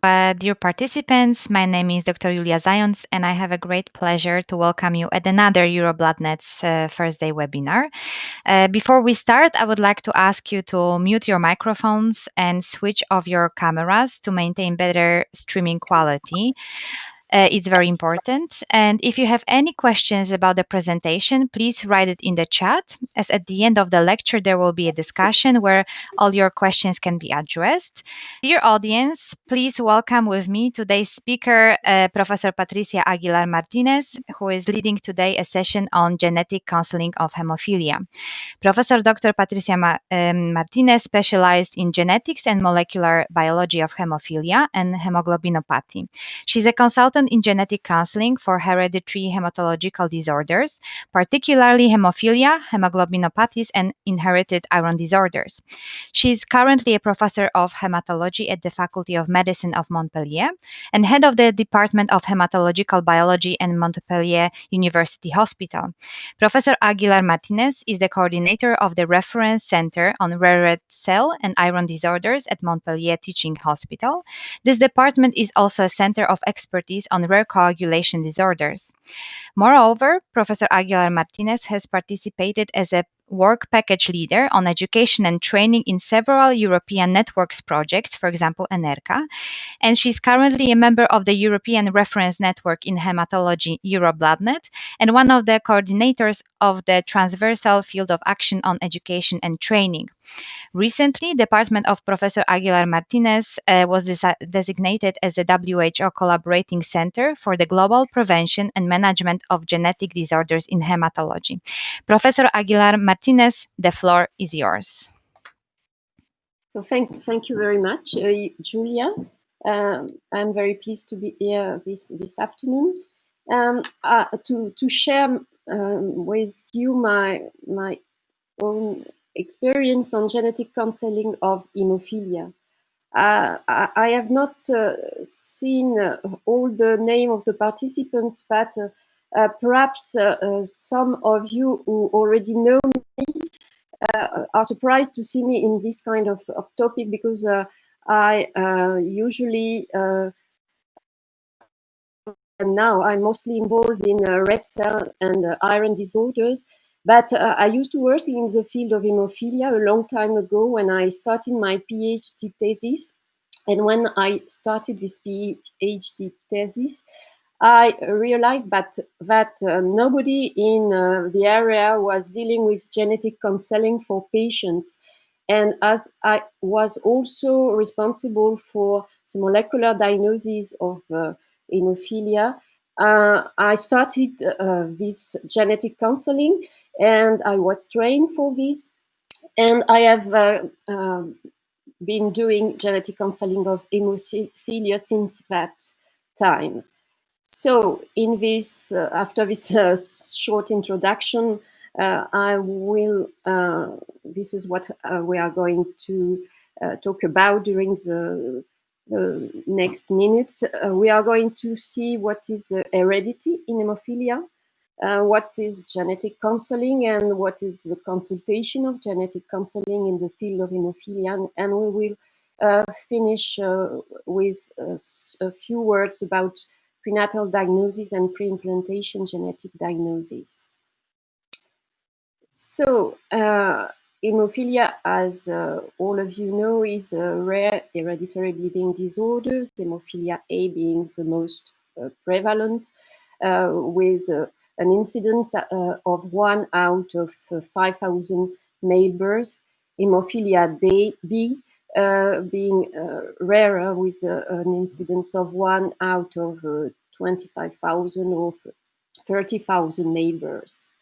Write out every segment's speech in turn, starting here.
Dear participants, my name is Dr. Julia Zając, and I have a great pleasure to welcome you at another EuroBloodNet's first day webinar. Before we start, I would like to ask you to mute your microphones and switch off your cameras to maintain better streaming quality. It's very important. And if you have any questions about the presentation, please write it in the chat, as at the end of the lecture, there will be a discussion where all your questions can be addressed. Dear audience, please welcome with me today's speaker, Professor Patricia Aguilar Martínez, who is leading today a session on genetic counseling of hemophilia. Professor Dr. Patricia Martínez specialized in genetics and molecular biology of hemophilia and hemoglobinopathy. She's a consultant in genetic counseling for hereditary hematological disorders, particularly hemophilia, hemoglobinopathies, and inherited iron disorders. She's currently a professor of hematology at the Faculty of Medicine of Montpellier and head of the Department of Hematological Biology at Montpellier University Hospital. Professor Aguilar Martínez is the coordinator of the Reference Center on Rare Red Cell and Iron Disorders at Montpellier Teaching Hospital. This department is also a center of expertise on rare coagulation disorders. Moreover, Professor Aguilar Martínez has participated as a work package leader on education and training in several European networks projects, for example, ENERCA, and she's currently a member of the European Reference Network in Hematology EuroBloodNet and one of the coordinators of the transversal field of action on education and training. Recently, the department of Professor Aguilar Martínez was designated as a WHO collaborating center for the global prevention and management of genetic disorders in hematology. Professor Aguilar Martínez, the floor is yours. So thank you very much, Julia. I'm very pleased to be here this afternoon to share with you my own experience on genetic counseling of hemophilia. I have not seen all the name of the participants, but perhaps some of you who already know me are surprised to see me in this kind of topic, because I usually and now I'm mostly involved in red cell and iron disorders. But I used to work in the field of hemophilia a long time ago when I started my PhD thesis. And when I started this PhD thesis, I realized that nobody in the area was dealing with genetic counseling for patients. And as I was also responsible for the molecular diagnosis of hemophilia, I started this genetic counseling, and I was trained for this. And I have been doing genetic counseling of hemophilia since that time. So in this, after this short introduction, I will, this is what we are going to talk about during the next minutes. We are going to see what is heredity in hemophilia, what is genetic counseling, and what is the consultation of genetic counseling in the field of hemophilia. And we will finish with a few words about prenatal diagnosis and pre-implantation genetic diagnosis. So, hemophilia, as all of you know, is a rare hereditary bleeding disorder, hemophilia A being the most prevalent, with an incidence of 1 out of 5,000 male births. Hemophilia B being rarer, with an incidence of 1 out of 25,000 or 30,000 male births.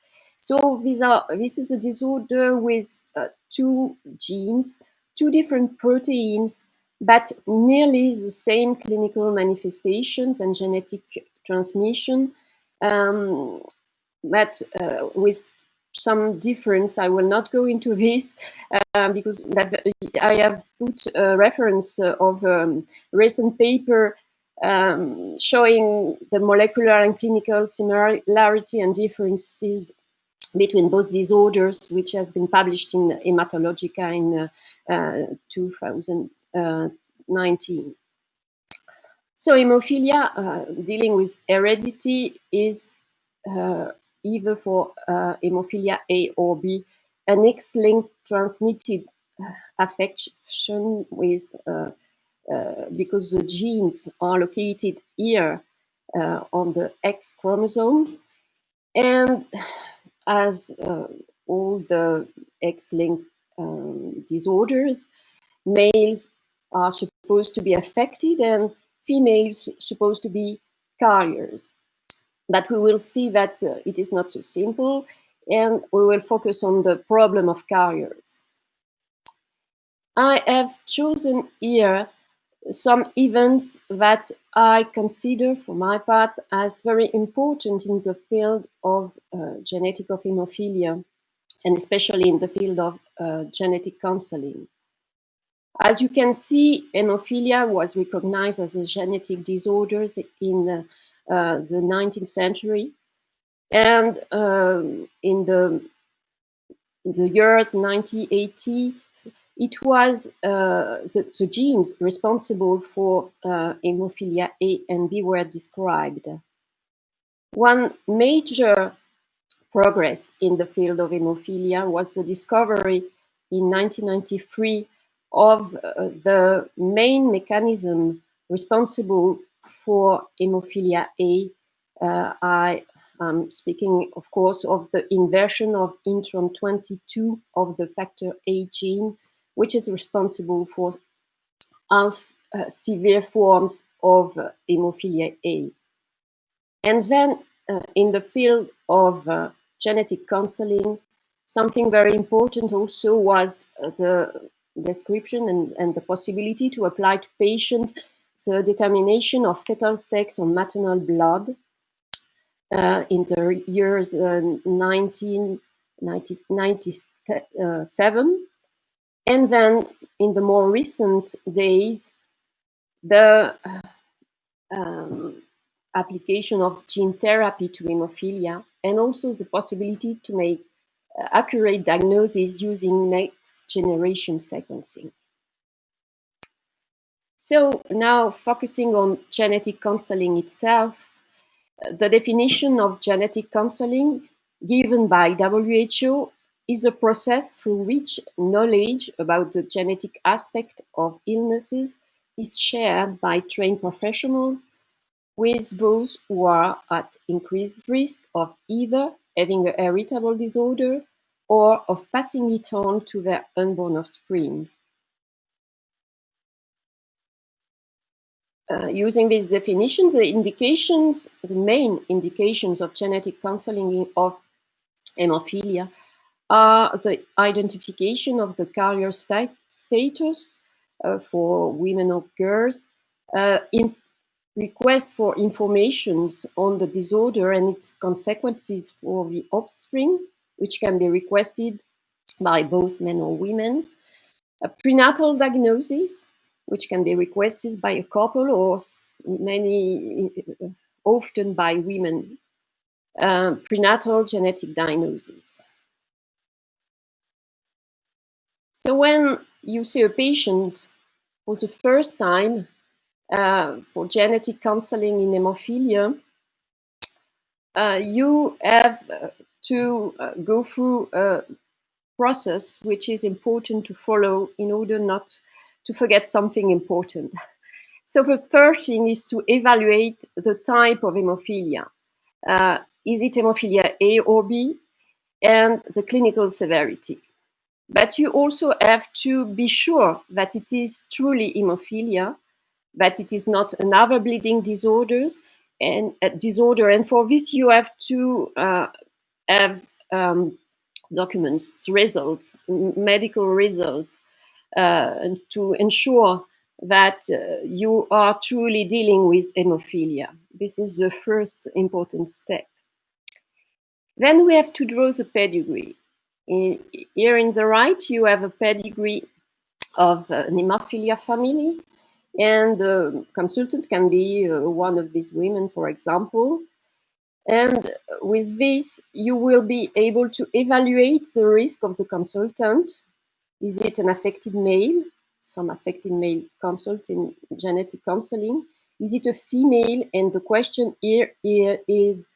So this is a disorder with 2 genes, 2 different proteins, but nearly the same clinical manifestations and genetic transmission, but with some difference. I will not go into this because I have put a reference of a recent paper showing the molecular and clinical similarity and differences between both disorders, which has been published in Hematologica in 2019. So hemophilia, dealing with heredity, is either for hemophilia A or B, an X-linked transmitted affection with because the genes are located here on the X chromosome, and as all the X-linked disorders, males are supposed to be affected and females supposed to be carriers. But we will see that it is not so simple, and we will focus on the problem of carriers. I have chosen here some events that I consider, for my part, as very important in the field of genetic of hemophilia, and especially in the field of genetic counseling. As you can see, hemophilia was recognized as a genetic disorder in the 19th century. And in the years 1980, it was the genes responsible for hemophilia A and B were described. One major progress in the field of hemophilia was the discovery in 1993 of the main mechanism responsible for hemophilia A. I am speaking, of course, of the inversion of intron 22 of the factor A gene, which is responsible for severe forms of hemophilia A. And then in the field of genetic counseling, something very important also was the description and the possibility to apply to patients the determination of fetal sex on maternal blood in the years 1997. And then in the more recent days, the application of gene therapy to hemophilia, and also the possibility to make accurate diagnosis using next generation sequencing. So now focusing on genetic counseling itself, the definition of genetic counseling given by WHO is a process through which knowledge about the genetic aspect of illnesses is shared by trained professionals with those who are at increased risk of either having a heritable disorder or of passing it on to their unborn offspring. Using this definition, the main indications of genetic counseling of hemophilia are the identification of the carrier status for women or girls, request for information on the disorder and its consequences for the offspring, which can be requested by both men or women. A prenatal diagnosis, which can be requested by a couple or often by women. Prenatal genetic diagnosis. So when you see a patient for the first time for genetic counseling in hemophilia, you have to go through a process which is important to follow in order not to forget something important. So the first thing is to evaluate the type of hemophilia. Is it hemophilia A or B? And the clinical severity. But you also have to be sure that it is truly hemophilia, that it is not another bleeding disorder. And for this, you have to have documents, results, medical results, and to ensure that you are truly dealing with hemophilia. This is the first important step. Then we have to draw the pedigree. Here in the right, you have a pedigree of an hemophilia family, and the consultant can be one of these women, for example. And with this, you will be able to evaluate the risk of the consultant. Is it an affected male? Some affected male consult in genetic counseling. Is it a female? And the question here is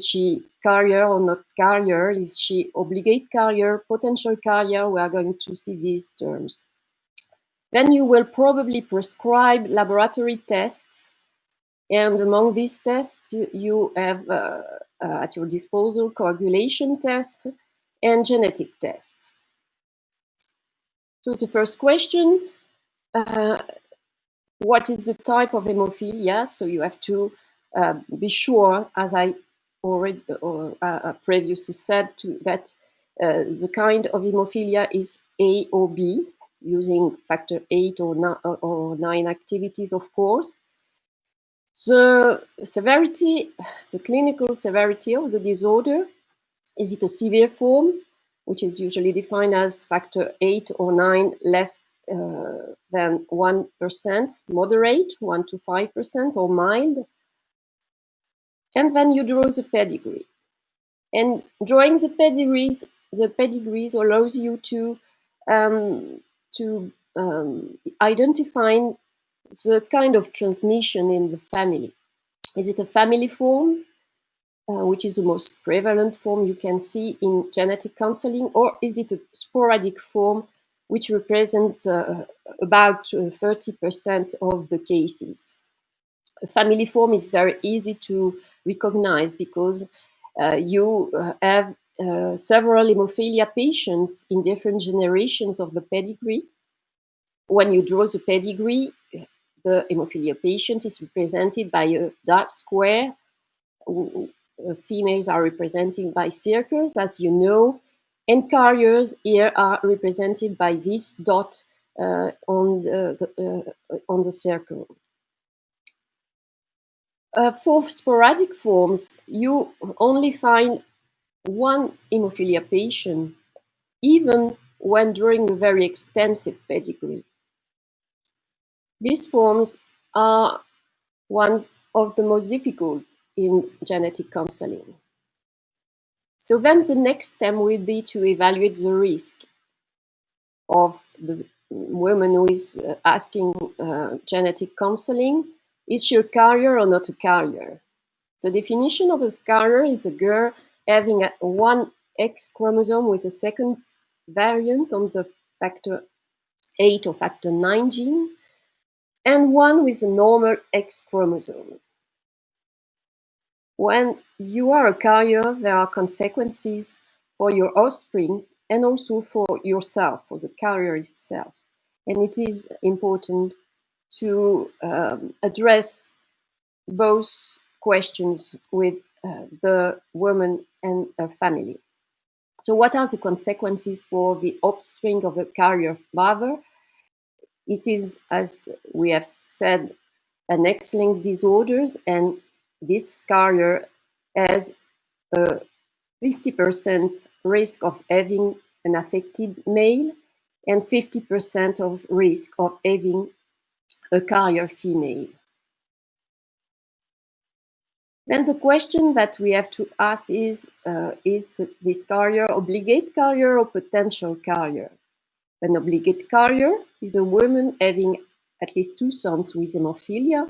she carrier or not carrier? Is she obligate carrier, potential carrier? We are going to see these terms. Then you will probably prescribe laboratory tests. And among these tests, you have at your disposal coagulation tests and genetic tests. So the first question, what is the type of hemophilia? So you have to be sure, as I already previously said, that the kind of hemophilia is A or B, using factor 8 or 9 activities, of course. The severity, the clinical severity of the disorder, is it a severe form, which is usually defined as factor 8 or 9 less than 1%, moderate, 1 to 5%, or mild? And then you draw the pedigree. And drawing the pedigrees allows you to identify the kind of transmission in the family. Is it a family form, which is the most prevalent form you can see in genetic counseling, or is it a sporadic form, which represents about 30% of the cases? A family form is very easy to recognize because you have several hemophilia patients in different generations of the pedigree. When you draw the pedigree, the hemophilia patient is represented by a dark square. Females are represented by circles, as you know, and carriers here are represented by this dot on the circle. For sporadic forms, you only find one hemophilia patient, even when drawing a very extensive pedigree. These forms are ones of the most difficult in genetic counseling. So then the next step will be to evaluate the risk of the woman who is asking genetic counseling. Is she a carrier or not a carrier? The definition of a carrier is a girl having one X chromosome with a second variant on the factor 8 or factor 9 gene, and one with a normal X chromosome. When you are a carrier, there are consequences for your offspring and also for yourself, for the carrier itself. And it is important to address both questions with the woman and her family. So what are the consequences for the offspring of a carrier father? It is, as we have said, an X-linked disorders, and this carrier has a 50% risk of having an affected male and 50% of risk of having a carrier female. Then the question that we have to ask is this carrier obligate carrier or potential carrier? An obligate carrier is a woman having at least 2 sons with hemophilia,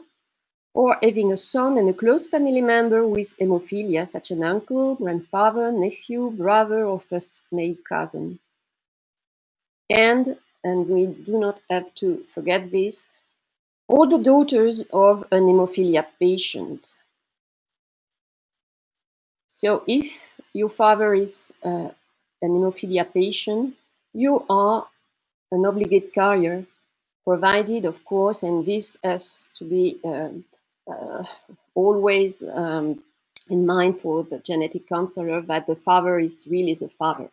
or having a son and a close family member with hemophilia, such as an uncle, grandfather, nephew, brother, or first male cousin. And we do not have to forget this, all the daughters of an hemophilia patient. So if your father is an hemophilia patient, you are an obligate carrier, provided, of course, and this has to be always in mind for the genetic counselor, that the father is really the father.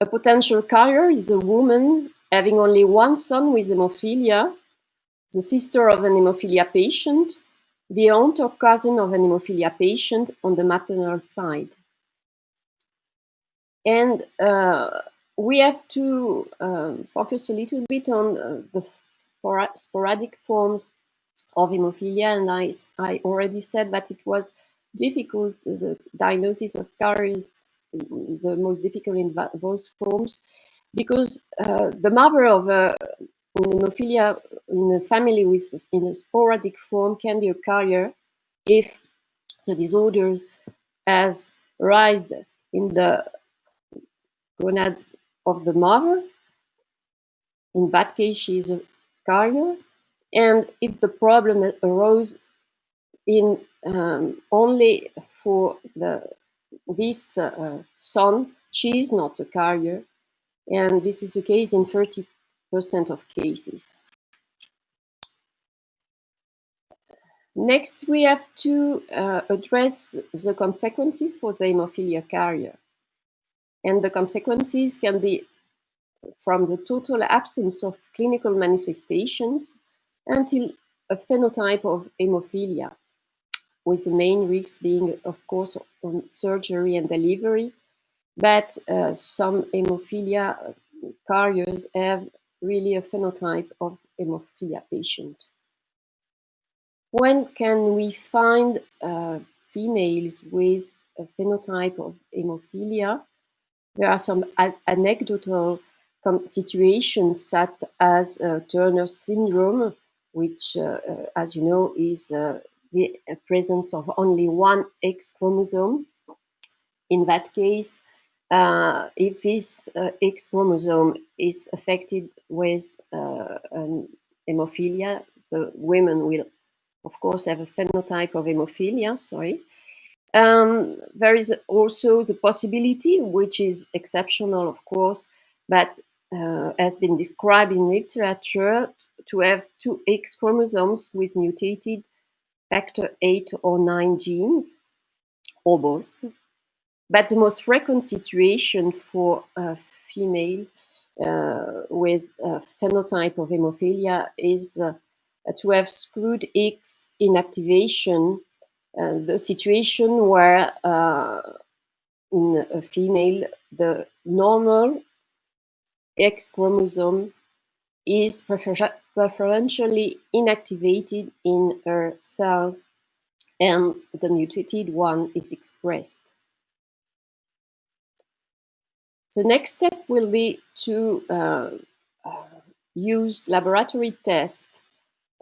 A potential carrier is a woman having only one son with hemophilia, the sister of an hemophilia patient, the aunt or cousin of an hemophilia patient on the maternal side. And we have to focus a little bit on the sporadic forms of hemophilia, and I already said that it was difficult, the diagnosis of carriers, the most difficult in those forms, because the mother of a hemophilia in a family in a sporadic form can be a carrier if the disorder has arisen in the gonad of the mother. In that case, she is a carrier. And if the problem arose in only for this son, she is not a carrier. And this is the case in 30% of cases. Next, we have to address the consequences for the hemophilia carrier. And the consequences can be from the total absence of clinical manifestations until a phenotype of hemophilia, with the main risk being, of course, on surgery and delivery. But some hemophilia carriers have really a phenotype of hemophilia patient. When can we find females with a phenotype of hemophilia? There are some anecdotal situations such as Turner syndrome, which, as you know, is the presence of only one X chromosome. In that case, if this X chromosome is affected with hemophilia, the women will, of course, have a phenotype of hemophilia, there is also the possibility, which is exceptional, of course, but has been described in literature, to have two X chromosomes with mutated factor 8 or 9 genes, or both. But the most frequent situation for females with a phenotype of hemophilia is to have screwed X inactivation, the situation where in a female the normal X chromosome is preferentially inactivated in her cells and the mutated one is expressed. The next step will be to use laboratory tests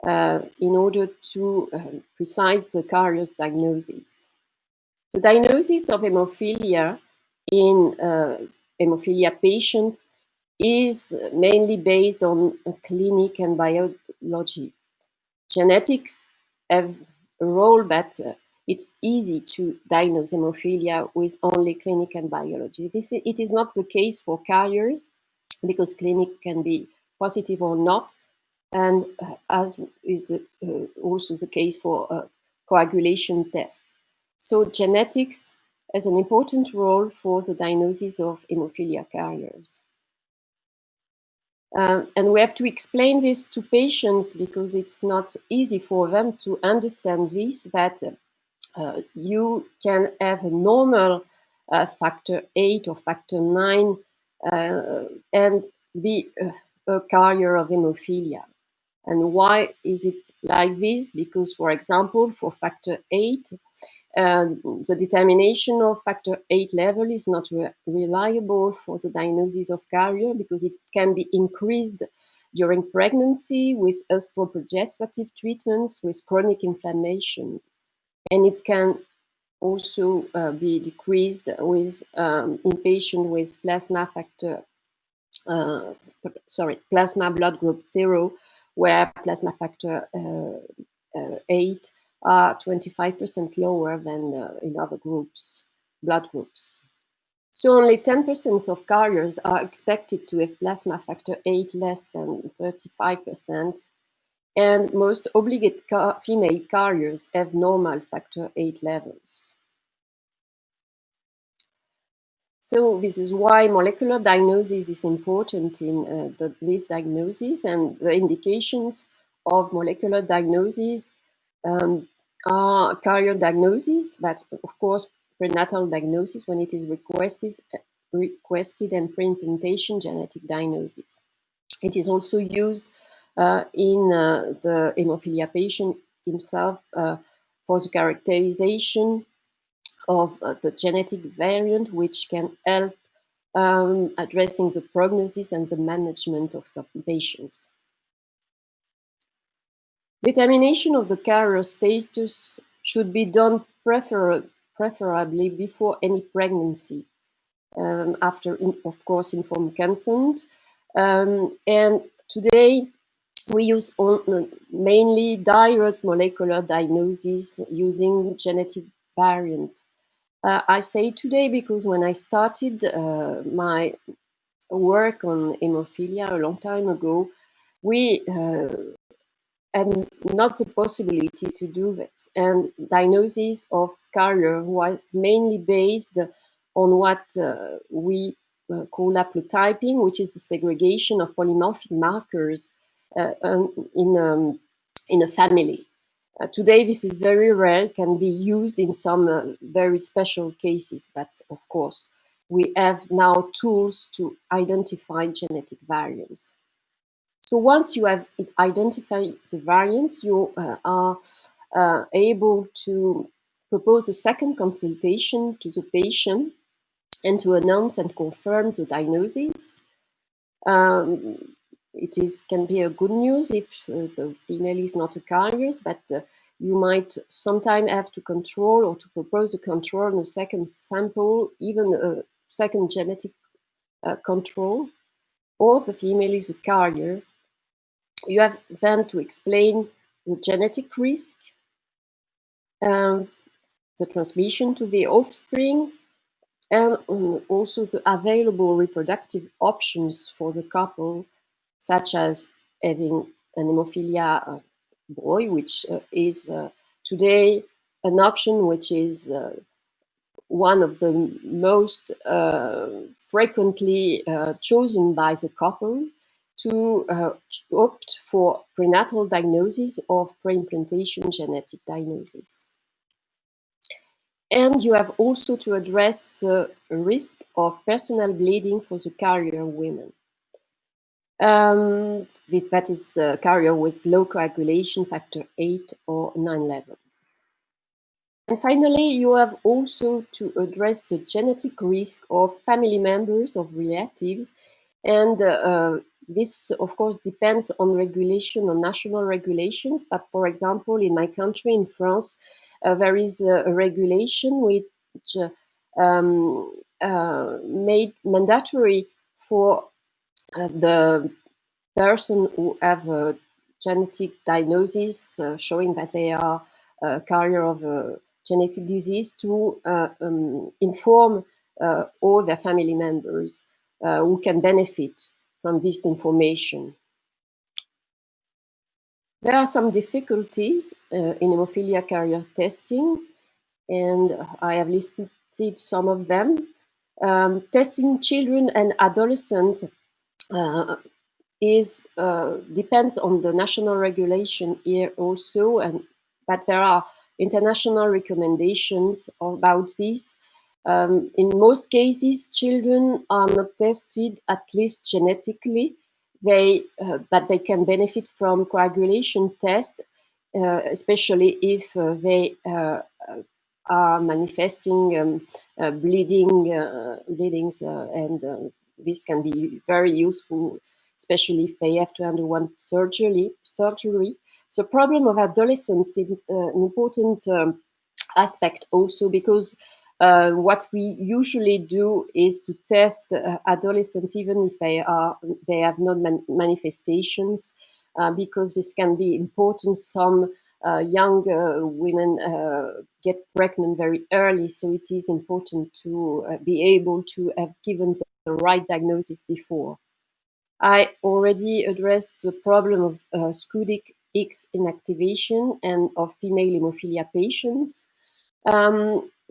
in order to precise the carrier's diagnosis. The diagnosis of hemophilia in hemophilia patients is mainly based on clinic and biology. Genetics have a role, but it's easy to diagnose hemophilia with only clinic and biology. It is not the case for carriers, because clinic can be positive or not, and as is also the case for coagulation tests. So genetics has an important role for the diagnosis of hemophilia carriers. And we have to explain this to patients because it's not easy for them to understand this, that you can have a normal factor 8 or factor 9 and be a carrier of hemophilia. And why is it like this? Because, for example, for factor 8, the determination of factor 8 level is not reliable for the diagnosis of carrier because it can be increased during pregnancy with estroprogestative treatments with chronic inflammation. And it can also be decreased with in patients with plasma blood group 0, where plasma factor 8 are 25% lower than in other blood groups. So only 10% of carriers are expected to have plasma factor 8 less than 35%, and most obligate female carriers have normal factor 8 levels. So this is why molecular diagnosis is important in this diagnosis, and the indications of molecular diagnosis are carrier diagnosis, but of course prenatal diagnosis when it is requested, and pre-implantation genetic diagnosis. It is also used in the hemophilia patient himself for the characterization of the genetic variant, which can help addressing the prognosis and the management of some patients. Determination of the carrier status should be done preferably before any pregnancy, after, of course, informed consent. And today, we use mainly direct molecular diagnosis using genetic variant. I say today because when I started my work on hemophilia a long time ago, we had not the possibility to do that. And diagnosis of carrier was mainly based on what we call haplotyping, which is the segregation of polymorphic markers in a family. Today, this is very rare, can be used in some very special cases, but of course, we have now tools to identify genetic variants. So once you have identified the variant, you are able to propose a second consultation to the patient and to announce and confirm the diagnosis. Can be a good news if the female is not a carrier, but you might sometimes have to control or to propose a control on a second sample, even a second genetic control, or the female is a carrier. You have then to explain the genetic risk, the transmission to the offspring, and also the available reproductive options for the couple, such as having an hemophilia boy, which is today an option which is one of the most frequently chosen by the couple to opt for prenatal diagnosis of pre-implantation genetic diagnosis. And you have also to address the risk of personal bleeding for the carrier women. That is a carrier with low coagulation factor 8 or 9 levels. And finally, you have also to address the genetic risk of family members, of relatives, and this, of course, depends on regulation, on national regulations. But for example, in my country, in France, there is a regulation which made mandatory for the person who have a genetic diagnosis showing that they are a carrier of a genetic disease to inform all their family members who can benefit from this information. There are some difficulties in hemophilia carrier testing, and I have listed some of them. Testing children and adolescents depends on the national regulation here also, but there are international recommendations about this. In most cases, children are not tested, at least genetically, but they can benefit from coagulation tests, especially if they are manifesting bleedings, and this can be very useful, especially if they have to undergo surgery. So problem of adolescence is an important aspect also, because what we usually do is to test adolescents even if they have no manifestations, because this can be important. Some young women get pregnant very early, so it is important to be able to have given the right diagnosis before. I already addressed the problem of SCUDIX inactivation and of female hemophilia patients.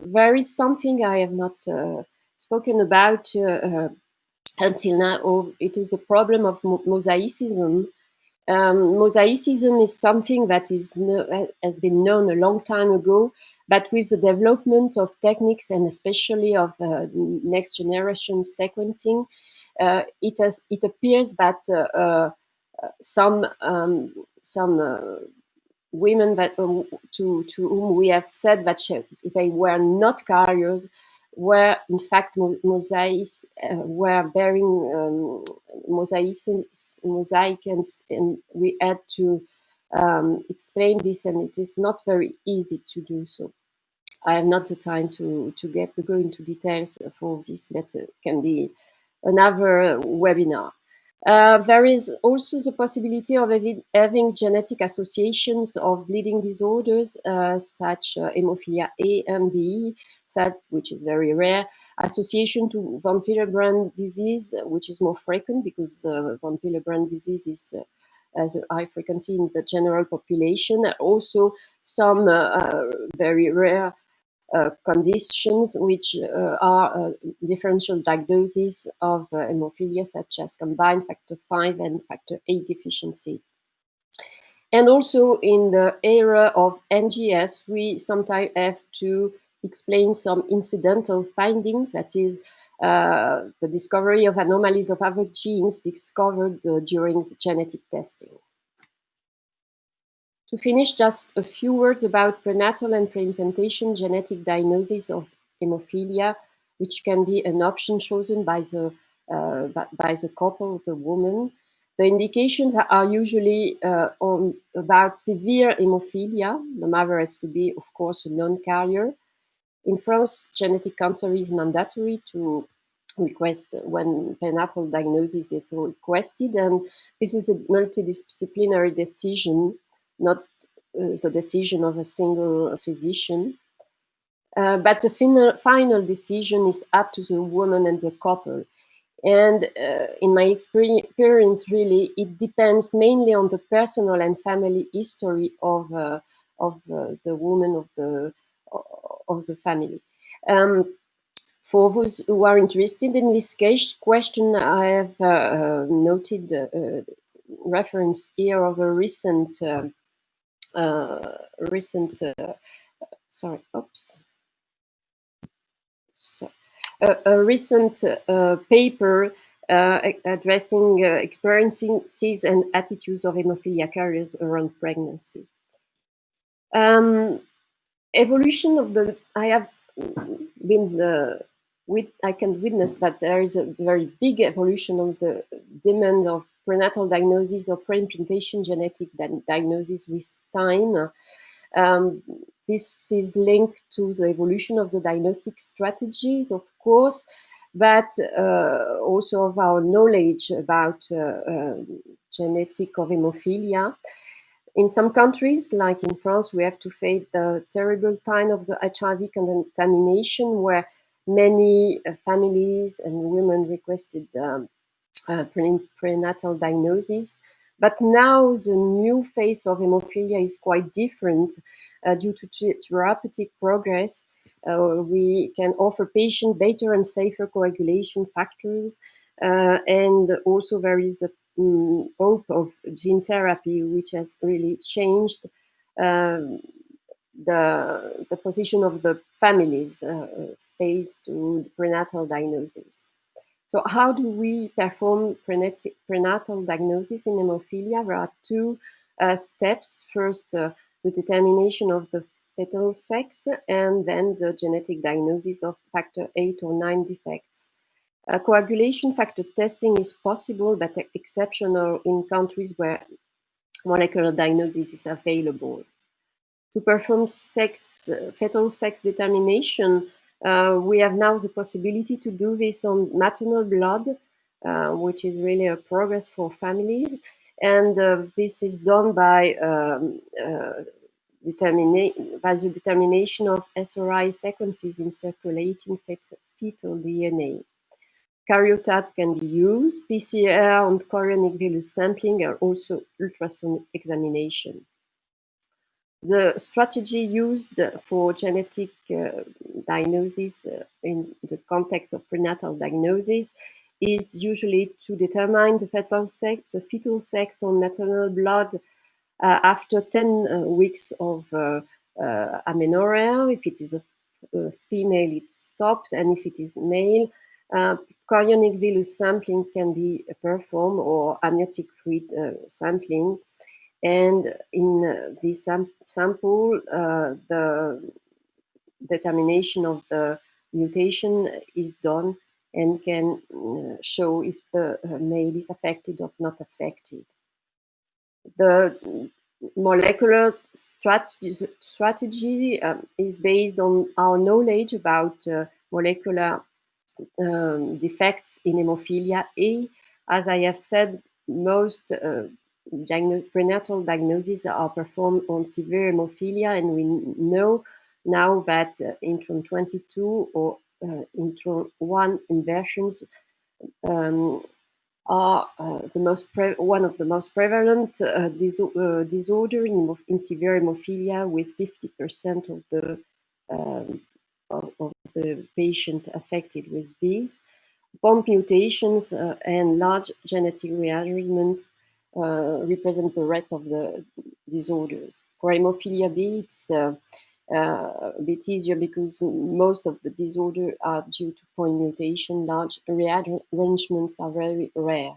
There is something I have not spoken about until now. It is a problem of mosaicism. Mosaicism is something that has been known a long time ago, but with the development of techniques and especially of next generation sequencing, it appears that some women that to whom we have said that they were not carriers were in fact mosaics, were bearing mosaic, and we had to explain this, and it is not very easy to do so. I have not the time to go into details for this. That can be another webinar. There is also the possibility of having genetic associations of bleeding disorders, such hemophilia A and B, which is very rare, association to von Willebrand disease, which is more frequent because von Willebrand disease is has a high frequency in the general population. Also, some very rare conditions which are differential diagnoses of hemophilia, such as combined factor V and factor VIII deficiency. And also in the era of NGS, we sometimes have to explain some incidental findings, that is, the discovery of anomalies of other genes discovered during the genetic testing. To finish, just a few words about prenatal and preimplantation genetic diagnosis of hemophilia, which can be an option chosen by the couple, the woman. The indications are usually about severe hemophilia. The mother has to be, of course, a non-carrier. In France, genetic counseling is mandatory to request when prenatal diagnosis is requested, and this is a multidisciplinary decision, not the decision of a single physician. But the final decision is up to the woman and the couple. And in my experience, really, it depends mainly on the personal and family history of the woman of the family. For those who are interested in this question, I have noted reference here of a recent a recent paper addressing experiences and attitudes of hemophilia carriers around pregnancy. Evolution of the, I can witness that there is a very big evolution of the demand of prenatal diagnosis or preimplantation genetic diagnosis with time. This is linked to the evolution of the diagnostic strategies, of course, but also of our knowledge about genetic of hemophilia. In some countries, like in France, we have to face the terrible time of the HIV contamination, where many families and women requested prenatal diagnosis. But now the new phase of hemophilia is quite different due to therapeutic progress. We can offer patients better and safer coagulation factors, and also there is a hope of gene therapy, which has really changed the position of the families faced to prenatal diagnosis. So how do we perform prenatal diagnosis in hemophilia? There are two steps. First, the determination of the fetal sex, and then the genetic diagnosis of factor 8 or 9 defects. Coagulation factor testing is possible, but exceptional in countries where molecular diagnosis is available. To perform fetal sex determination, we have now the possibility to do this on maternal blood, which is really a progress for families. And this is done by the determination of SRI sequences in circulating fetal DNA. Karyotype can be used. PCR and chorionic villus sampling are also ultrasound examination. The strategy used for genetic diagnosis in the context of prenatal diagnosis is usually to determine the fetal sex on maternal blood after 10 weeks of amenorrhea. If it is a female, it stops, and if it is male, chorionic villus sampling can be performed, or amniotic fluid sampling. And in this sample, the determination of the mutation is done and can show if the male is affected or not affected. The molecular strategy is based on our knowledge about molecular defects in hemophilia A. As I have said, most prenatal diagnoses are performed on severe hemophilia, and we know now that intron 22 or intron 1 inversions are one of the most prevalent disorder in severe hemophilia, with 50% of the patient affected with these. Bond mutations and large genetic rearrangements represent the rest of the disorders. For hemophilia B, it's a bit easier because most of the disorders are due to point mutation. Large rearrangements are very rare.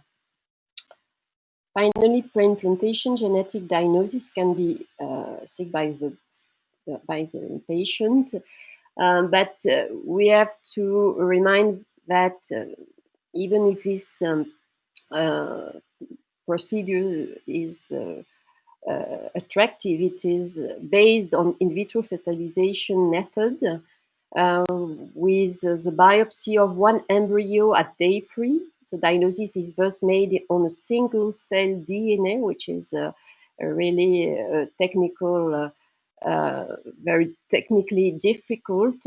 Finally, pre-implantation genetic diagnosis can be set by the patient, but we have to remind that even if this procedure is attractive, it is based on in vitro fertilization method with the biopsy of one embryo at day 3. The diagnosis is thus made on a single cell DNA, which is a really technical, very technically difficult.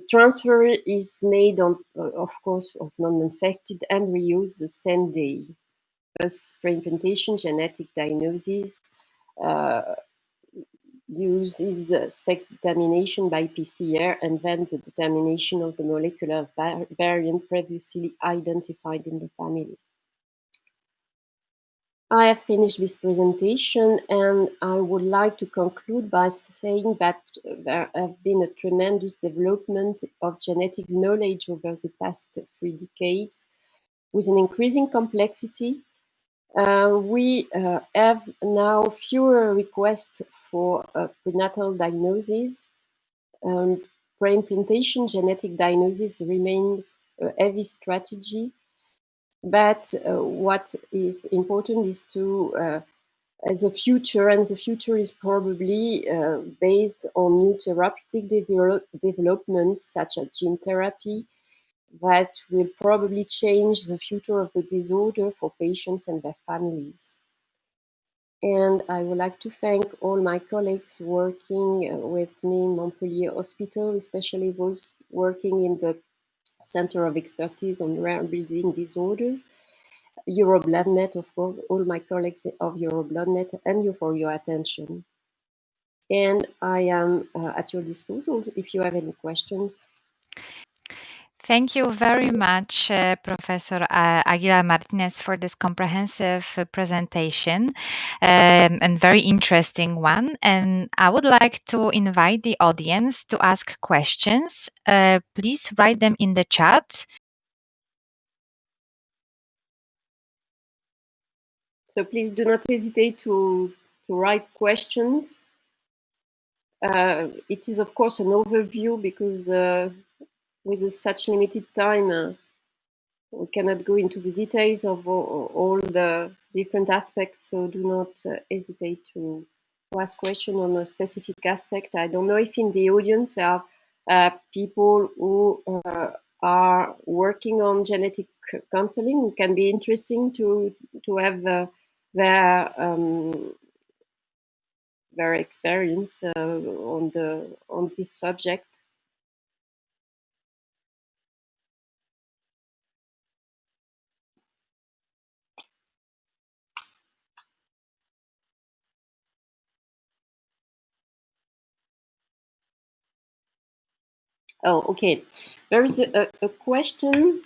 Transfer is made on, of course, of non-infected embryos the same day. Thus, pre-implantation genetic diagnosis uses sex determination by PCR and then the determination of the molecular variant previously identified in the family. I have finished this presentation, and I would like to conclude by saying that there have been a tremendous development of genetic knowledge over the past 3 decades, with an increasing complexity. We have now fewer requests for prenatal diagnosis. Pre-implantation genetic diagnosis remains a heavy strategy, but what is important is to the future, and the future is probably based on new therapeutic developments such as gene therapy that will probably change the future of the disorder for patients and their families. And I would like to thank all my colleagues working with me in Montpellier Hospital, especially those working in the Center of Expertise on Rare Bleeding Disorders, EuroBloodNet, of course, all my colleagues of EuroBloodNet, and you for your attention. And I am at your disposal if you have any questions. Thank you very much, Professor Aguilar Martinez, for this comprehensive presentation and very interesting one. And I would like to invite the audience to ask questions. Please write them in the chat. So please do not hesitate to write questions. It is, of course, an overview because with such limited time, we cannot go into the details of all the different aspects, so do not hesitate to ask questions on a specific aspect. I don't know if in the audience there are people who are working on genetic counseling. It can be interesting to have their experience on this subject. Oh, okay. There is a question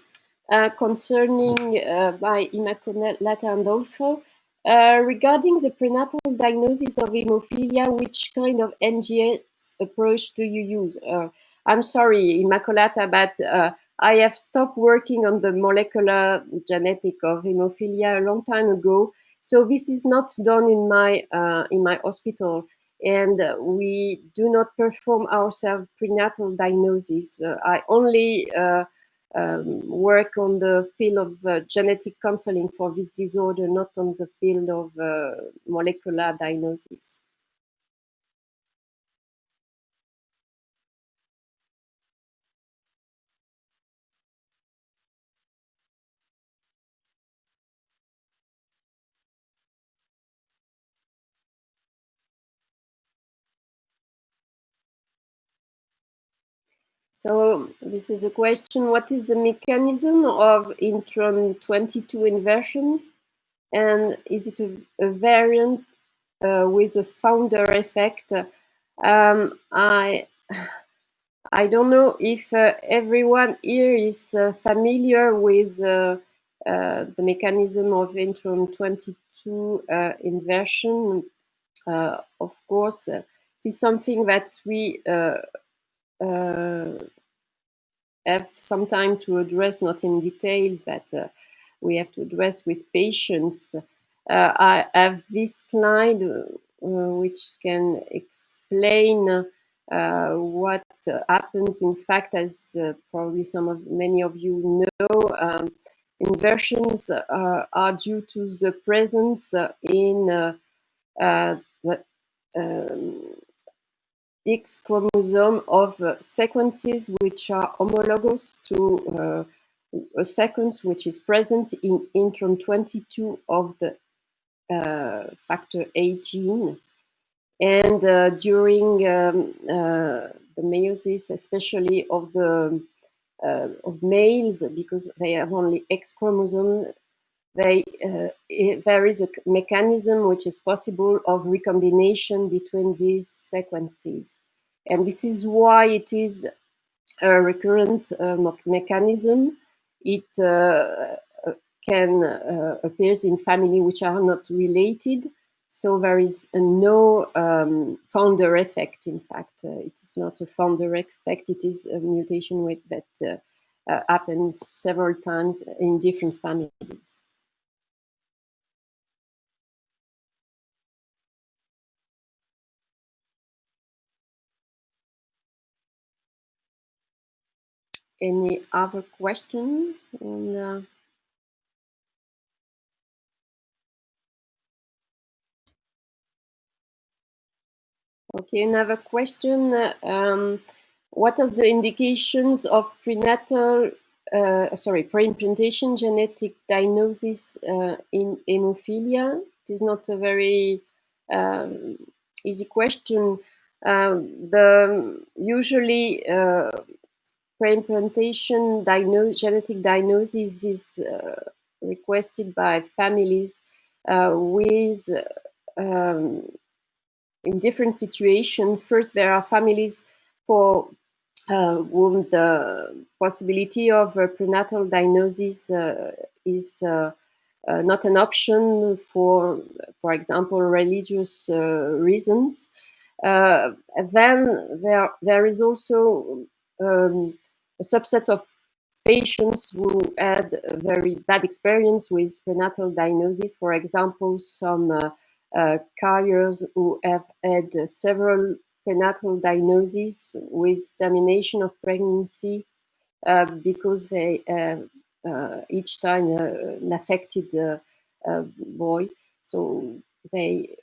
concerning by Immacolata Andolfo regarding the prenatal diagnosis of hemophilia. Which kind of NGS approach do you use? I'm sorry, Immacolata, but I have stopped working on the molecular genetic of hemophilia a long time ago. So this is not done in my hospital, and we do not perform ourselves prenatal diagnosis. I only work on the field of genetic counseling for this disorder, not on the field of molecular diagnosis. So this is a question: what is the mechanism of intron 22 inversion, and is it a variant with a founder effect? I don't know if everyone here is familiar with the mechanism of intron 22 inversion. Of course, it is something that we have some time to address, not in detail, but we have to address with patients. I have this slide which can explain what happens. In fact, as probably many of you know, inversions are due to the presence in the X chromosome of sequences which are homologous to a sequence which is present in intron 22 of the factor A gene. And during the meiosis, especially of males, because they have only X chromosome, there is a mechanism which is possible of recombination between these sequences. And this is why it is a recurrent mechanism. It can appear in family which are not related. So there is no founder effect. In fact, it is not a founder effect. It is a mutation that happens several times in different families. Any other question? Okay, another question. What are the indications of pre-implantation genetic diagnosis in hemophilia? It is not a very easy question. Usually pre-implantation genetic diagnosis is requested by families with in different situations. First, there are families for whom the possibility of prenatal diagnosis is not an option for example, religious reasons. Then there is also a subset of patients who had a very bad experience with prenatal diagnosis. For example, some carriers who have had several prenatal diagnoses with termination of pregnancy because they each time an affected boy. So they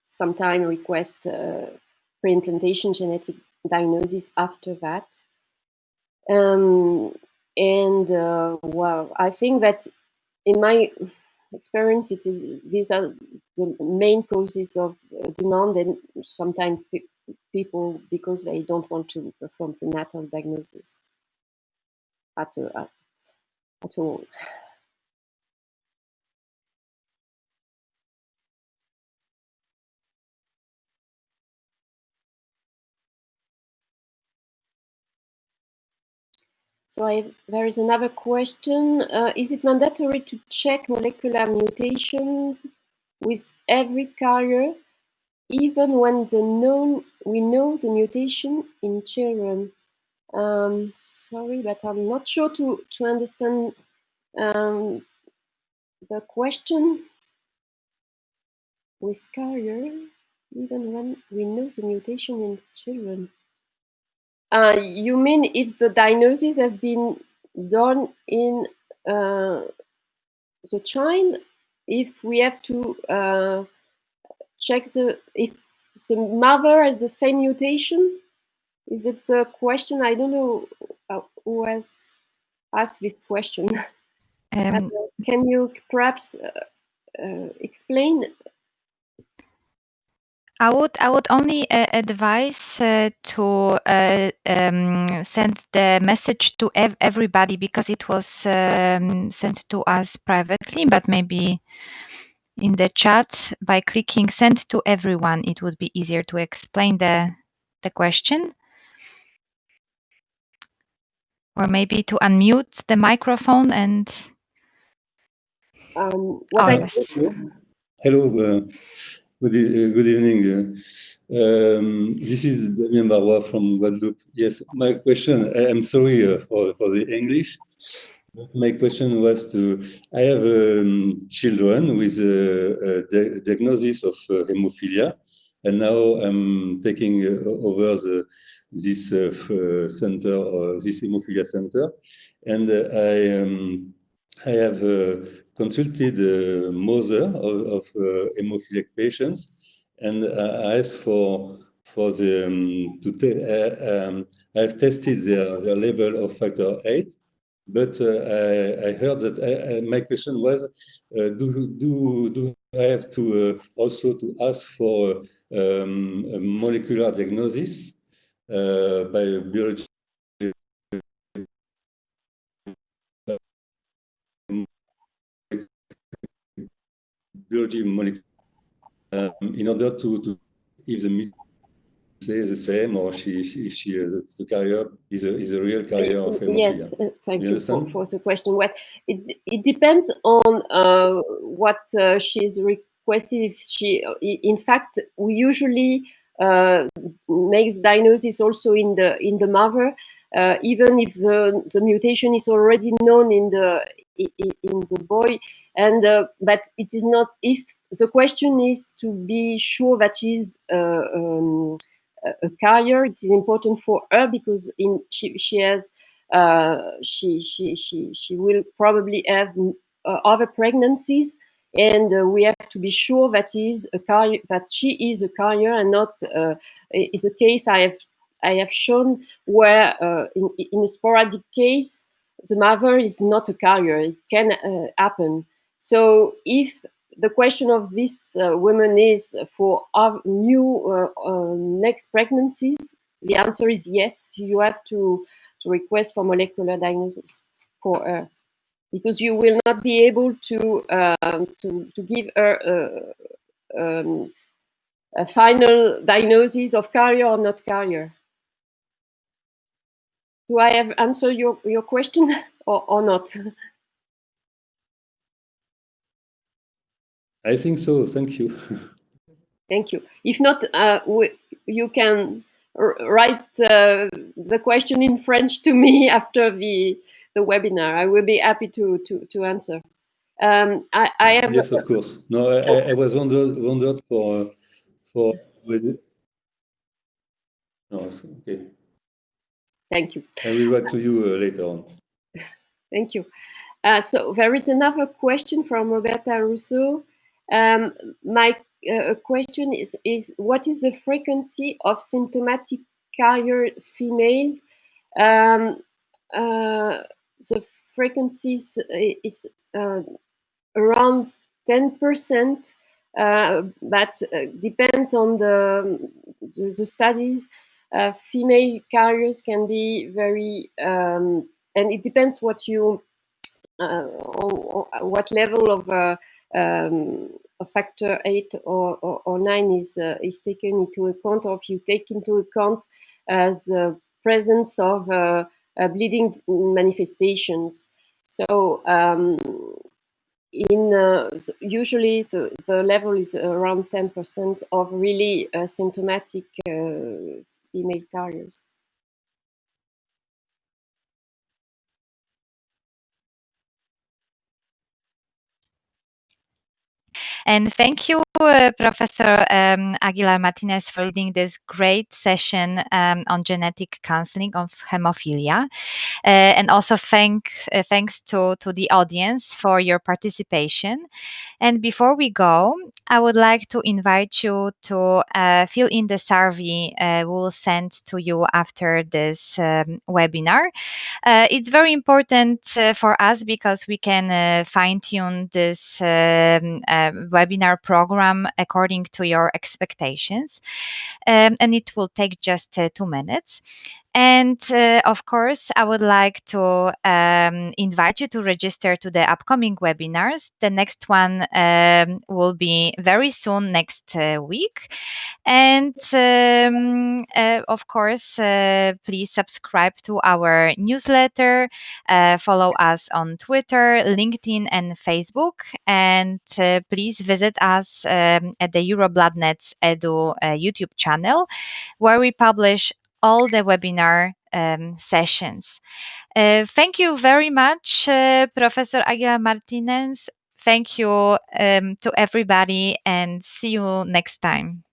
sometimes request pre-implantation genetic diagnosis after that. Well, I think that in my experience, these are the main causes of demand, and sometimes people, because they don't want to perform prenatal diagnosis at all. So there is another question. Is it mandatory to check molecular mutation with every carrier, even when we know the mutation in children? Sorry, but I'm not sure to understand the question. With carrier, even when we know the mutation in children. You mean if the diagnoses have been done in the child if we have to check if the mother has the same mutation? Is it a question? I don't know who has asked this question. Can you perhaps explain? I would only advise to send the message to everybody, because it was sent to us privately, but maybe in the chat by clicking send to everyone, it would be easier to explain the question. Or maybe to unmute the microphone and Yes. Hello. Good evening. This is Damien Barrois from Guadeloupe. Yes, my question, I'm sorry for the English. My question was I have children with a diagnosis of hemophilia, and now I'm taking over this center, this hemophilia center, and I have consulted the mother of hemophiliac patients, and I asked for the I've tested their level of factor VIII, but I heard that my question was, do I have to also to ask for a molecular diagnosis by biology molecule in order to if the miss say the same, or she the carrier is a real carrier of hemophilia. Yes, thank you understand? for the question. Well, it depends on what she's requested. If she, in fact, we usually make the diagnosis also in the mother, even if the mutation is already known in the boy, and but it is not. If the question is to be sure that she's a carrier, it is important for her because she has she will probably have other pregnancies, and we have to be sure that she is a carrier and not is a case I have shown where in a sporadic case the mother is not a carrier. It can happen. So if the question of this women is for new next pregnancies, the answer is yes. You have to request for molecular diagnosis for her, because you will not be able to give her a final diagnosis of carrier or not carrier. Do I have answered your question or not? I think so. Thank you. Thank you. If not, you can write the question in French to me after the webinar. I will be happy to answer. I have yes, of course. No, I was wondered for no, okay. Thank you. I will write to you later on. Thank you. So there is another question from Roberta Russo. My question is what is the frequency of symptomatic carrier females? The frequencies is around 10%, but depends on the studies. Female carriers can be very, and it depends what you on what level of factor 8 or 9 is taken into account, or if you take into account the presence of bleeding manifestations. So usually the level is around 10% of really symptomatic female carriers. And thank you Professor Aguilar Martínez, for leading this great session on genetic counseling of hemophilia. And also thanks to the audience for your participation. And before we go, I would like to invite you to fill in the survey we'll send to you after this webinar. It's very important for us because we can fine-tune this webinar program according to your expectations. And it will take just 2 minutes. And of course, I would like to invite you to register to the upcoming webinars. The next one will be very soon, next week. And of course, please subscribe to our newsletter, follow us on Twitter, LinkedIn, and Facebook. And please visit us at the EuroBloodNet's Edu YouTube channel, where we publish all the webinar sessions. Thank you very much, Professor Aguilar Martínez. Thank you to everybody, and see you next time.